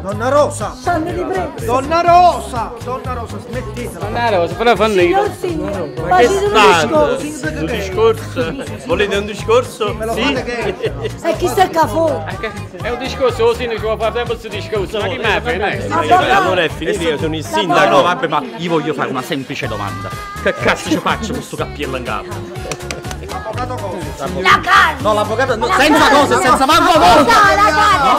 Donna Rosa! Donna Rosa! Donna Rosa, smettetela! Donna Rosa, però fanno io. Ma che stanno? Un discorso? Volete un discorso? Me lo Sì. fate che... E chi sta qua fuori? È un discorso, così non ci può fare tempo questo discorso, ma chi me frega? Allora è finito, io sono il sindaco. No, vabbè, ma io voglio fare una semplice domanda. Che cazzo ci faccio con questo cappello in capo? L'avvocato cosa? La carne! No, l'avvocato no, senza cose, senza manco No, cose! la carne!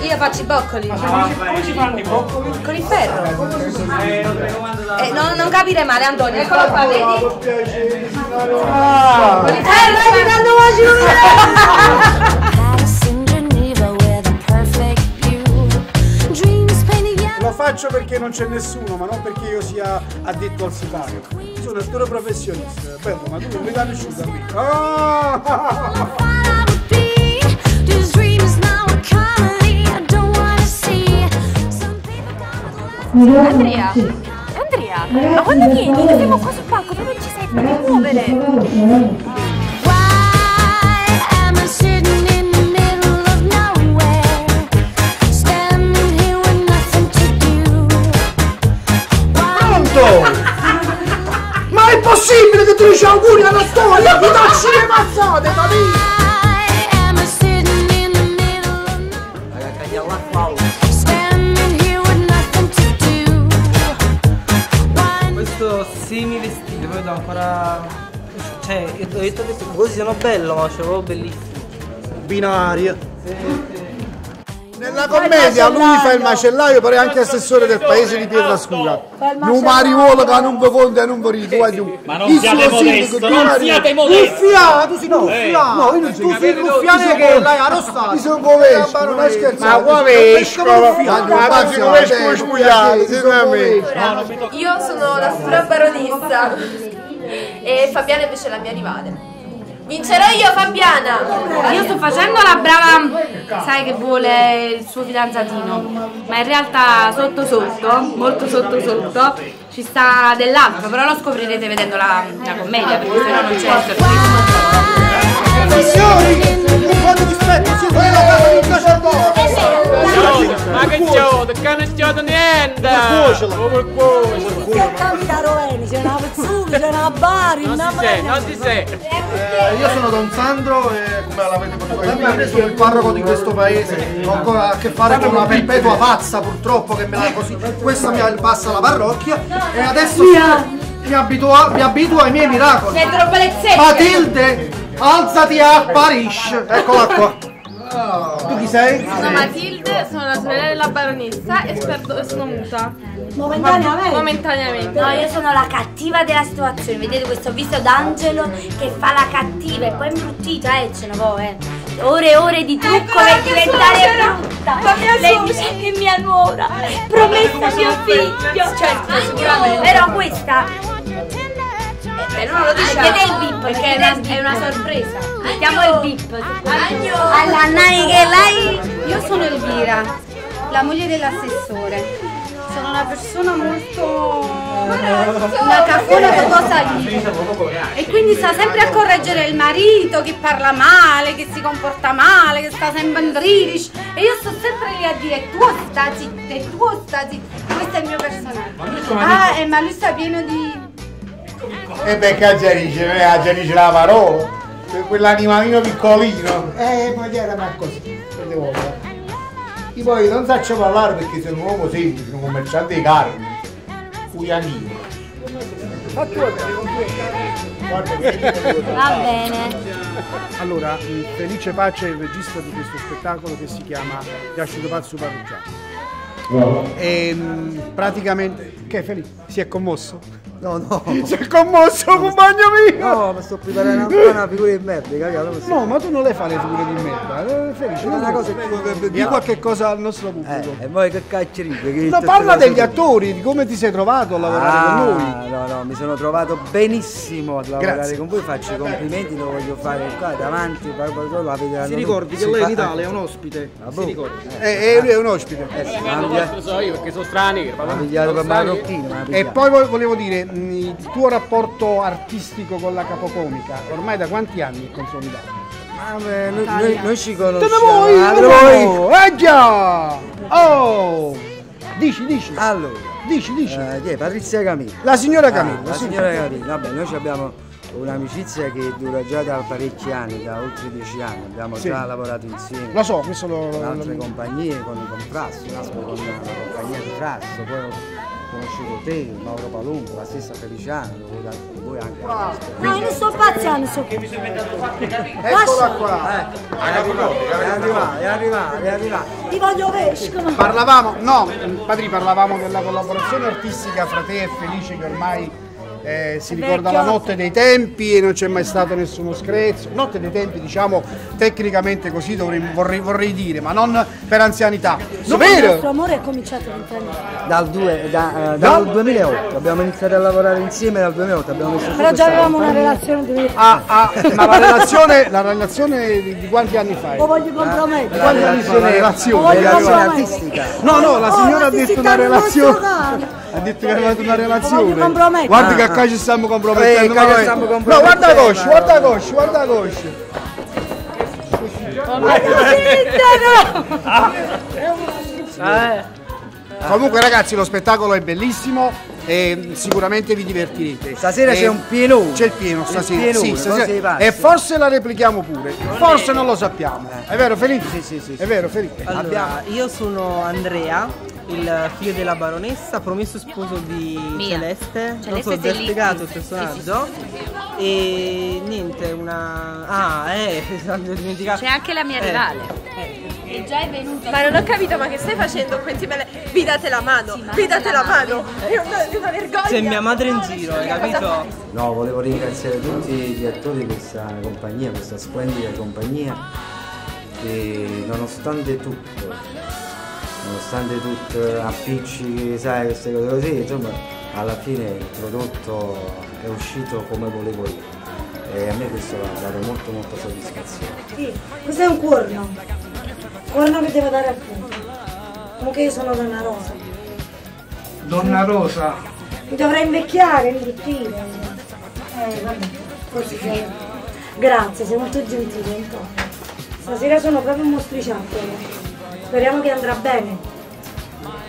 Io faccio i boccoli. Come si fanno i boccoli? Con il ferro. Non capire male, Antonio. Eccolo qua, vedi? Con il ferro, vedi quando Lo faccio perché non c'è nessuno, ma non perché io sia addetto al sipario. Sono un puro professionista. Bello, ma tu non mi dai nessuno qui. Andrea, ma quando vieni? Che siamo qua sul palco, dove ci sei? Fammi muovere! Ma è possibile che tu dici auguri alla storia? Ti tacci le mazzate, famiglia! Questo semi-vestito, poi devo ancora... Cioè, ho detto che così sono bello, ma c'è proprio bellissimo. Binaria. Nella commedia lui fa il macellaio, però è anche assessore del paese di Pietrascura. Non mariuolo che non vi conta e non vi ridi. Ma non siate modesto, non siate modesto! Uffiato, sì, no, uffiato. No, io non sono uffiato che l'hai arrostato. Io sono povesco, non hai scherzato. Ma povesco, ma tu povesco spugliato, Io sono la futura baronessa e Fabiana invece è la mia rivale. Vincerò io, Fabiana! Io sto facendo la brava, sai che vuole il suo fidanzatino, ma in realtà sotto sotto, molto sotto sotto, ci sta dell'altro, però lo scoprirete vedendo la commedia, perché sennò non c'è il sorriso. Signori, un po' di rispetto, siete nella casa di un sacerdote. Ma che c'ho? Che non c'ho niente! Che capita Roveni, c'è una Pezzulli, c'è una Bari, una Non si sa! Io sono Don Sandro e come l'avete potuto capire sono il parroco di questo paese. Ho ancora a che fare con una perpetua pazza purtroppo che me la così. Questa mi passa la parrocchia e adesso mi abituo ai miei miracoli. Sei troppo lezzetta! Matilde, alzati e apparisci. Eccola qua. Tu chi sei? Sono Matilde, sono la sorella della baronessa e sono muta. Momentaneamente. No, io sono la cattiva della situazione. Vedete questo viso d'angelo che fa la cattiva e poi è imbruttito, ce ne può, Ore e ore di trucco per diventare brutta. Lei dice che è mia nuora, promessa mio figlio. Certo, sicuramente. Però questa non lo diciamo. chiede il VIP perché è una sorpresa. Mettiamo il VIP. Alla Nani che lei. Io sono Elvira, la moglie dell'assessore. Sono una persona molto... una cafona cosa e quindi sta sempre a correggere il marito che parla male, che si comporta male, che sta sempre in british e io sto sempre lì a dire tu sta zitta, questo è il mio personaggio. Ma lui sta pieno di... E perché aggerisce la parola? Quell'animalino piccolino. Poi era ma così. Che volte. Io poi non faccio parlare perché sono un uomo semplice, un commerciante di carne. Fuianino. Va bene. Allora, Felice Pace è il regista di questo spettacolo che si chiama Gascito Pazzo Parrucciato. E praticamente... Che Felice? Si è commosso? No. Sei commosso, compagno mio! No, mi sto preparando una figura di merda, capito? No, ma tu non le fai le figure di merda, Felice. Ma una cosa di qualche cosa al nostro pubblico. E poi che caccia ride? No, parla degli attori, di come ti sei trovato a lavorare con noi. No, mi sono trovato benissimo a lavorare con voi, faccio i complimenti, lo voglio fare qua davanti, Si ricordi che lei in Italia è un ospite? Si ricordi? Lui è un ospite. Lo so io perché sono straniero. E poi volevo dire, il tuo rapporto artistico con la capocomica, ormai da quanti anni è consolidato? Noi ci conosciamo. Già! Oh! Dici. Allora, Dici. Patrizia Camillo. La signora Camillo. La signora Camillo. Vabbè, noi abbiamo un'amicizia che dura già da parecchi anni, da oltre 10 anni, abbiamo già lavorato insieme. Lo so, questo con altre compagnie, con Frasso, nasco con la compagnia di Frasso, poi ho conosciuto te, Mauro Palumbo, la stessa Feliciano, voi anche. No, io non sto pazziando, Eccola qua. È arrivato. Ti voglio vescovo. Parlavamo della collaborazione artistica fra te e Felice che ormai si ricorda la notte dei tempi e non c'è mai stato nessuno screzio. Notte dei tempi, diciamo, tecnicamente così vorrei dire, ma non per anzianità. Il nostro amore è cominciato dal 2008, abbiamo iniziato a lavorare insieme dal 2008, però già avevamo una relazione ma la relazione di quanti anni fa? Lo voglio compromettere. Quanti anni fa la relazione? Artistica. No, la signora ha detto una relazione. Ha detto che è arrivata una relazione. Guarda che qua ci stiamo compromettendo. No, guarda Cosci. Comunque ragazzi, lo spettacolo è bellissimo e sicuramente vi divertirete. Stasera c'è un pienone. C'è il pieno stasera. Sì, stasera. E forse la replichiamo pure. Forse non lo sappiamo. È vero Felice? Sì. È vero Felice? Allora, io sono Andrea, il figlio della baronessa, promesso sposo di Celeste. Non so, già spiegato il personaggio. E niente, c'è anche la mia rivale. È già venuta. Ma non ho capito, ma che stai facendo? Vi date la mano, È una vergogna. C'è mia madre in giro, hai capito? No, volevo ringraziare tutti gli attori di questa compagnia, questa splendida compagnia, che nonostante tutto, appiccichi, sai, queste cose così, insomma, alla fine il prodotto è uscito come volevo io. E a me questo ha dato molta soddisfazione. Sì, questo è un corno. Corno che devo dare al punto. Comunque io sono Donna Rosa. Donna Rosa. Mi dovrei invecchiare, imbruttire. Vabbè, forse sei. Grazie, sei molto gentile. Stasera sono proprio un mostriciattolo. Speriamo che andrà bene.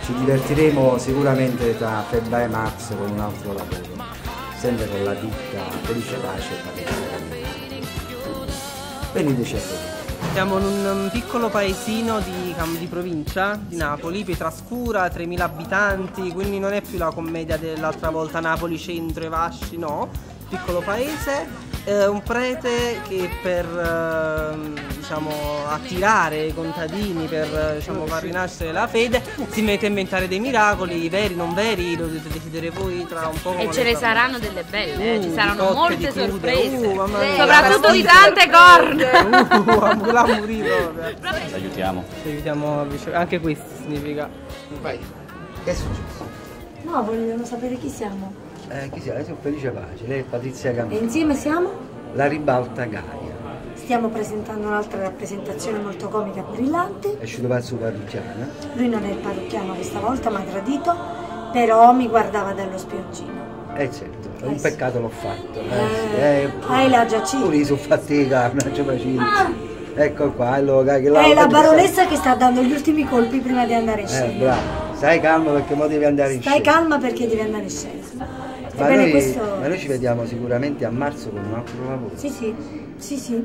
Ci divertiremo sicuramente tra febbraio e marzo con un altro lavoro. Sempre con la ditta Felice Pace e Patrizia Camillo. Veniteci a vedere. Siamo in un piccolo paesino di provincia di Napoli, Pietrascura, 3.000 abitanti, quindi non è più la commedia dell'altra volta Napoli centro e Vasci, no, piccolo paese, un prete che per diciamo, attirare i contadini, per diciamo, far rinascere la fede, si mette a inventare dei miracoli, veri, non veri, lo dovete decidere voi tra un po'. E ce ne saranno delle belle, ci saranno molte sorprese, soprattutto di tante corna. Aiutiamo anche questo significa. Vai. Che è successo? No, vogliono sapere chi siamo. Chi siamo? Lei è Felice Pace, lei è Patrizia Camillo. E insieme siamo? La ribalta Gaia. Stiamo presentando un'altra rappresentazione molto comica e brillante. È uscito pazzo parrocchiano. Lui non è il parrocchiano questa volta, mi ha tradito, però mi guardava dallo spioncino. Certo, un peccato l'ho fatto. La giacina. Pure io sono fatti di carne, ecco qua, allora che è la baronessa che sta dando gli ultimi colpi prima di andare in scena. Bravo, stai calma perché mo devi andare in scena. Stai calma perché devi andare in scena. Ma noi ci vediamo sicuramente a marzo con un altro lavoro. Sì.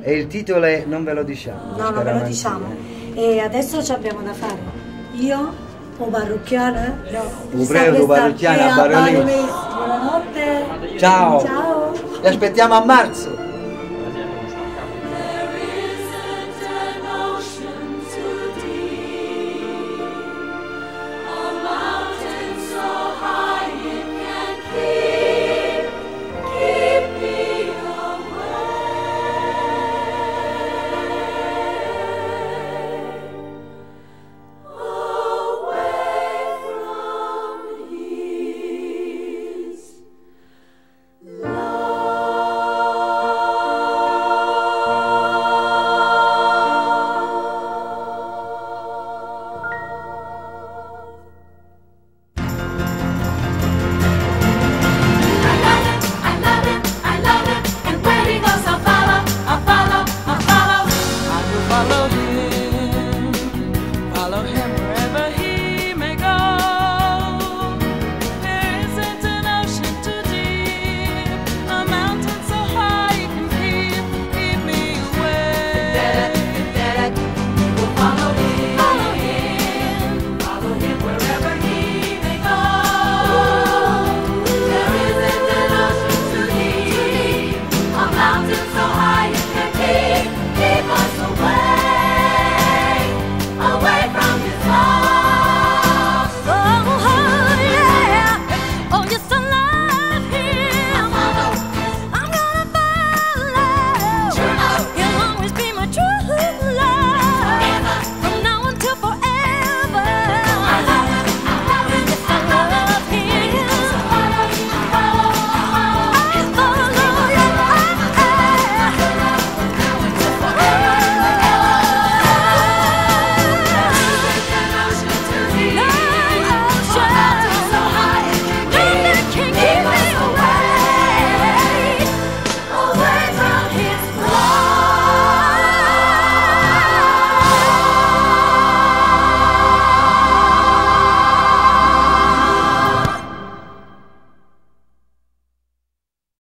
E il titolo è Non ve lo diciamo. No, non ve lo diciamo. E adesso ci abbiamo da fare. Io, o parrocchiana? No. Prego, parrocchiana, baronessa. Buonanotte. Ciao. Vi aspettiamo a marzo.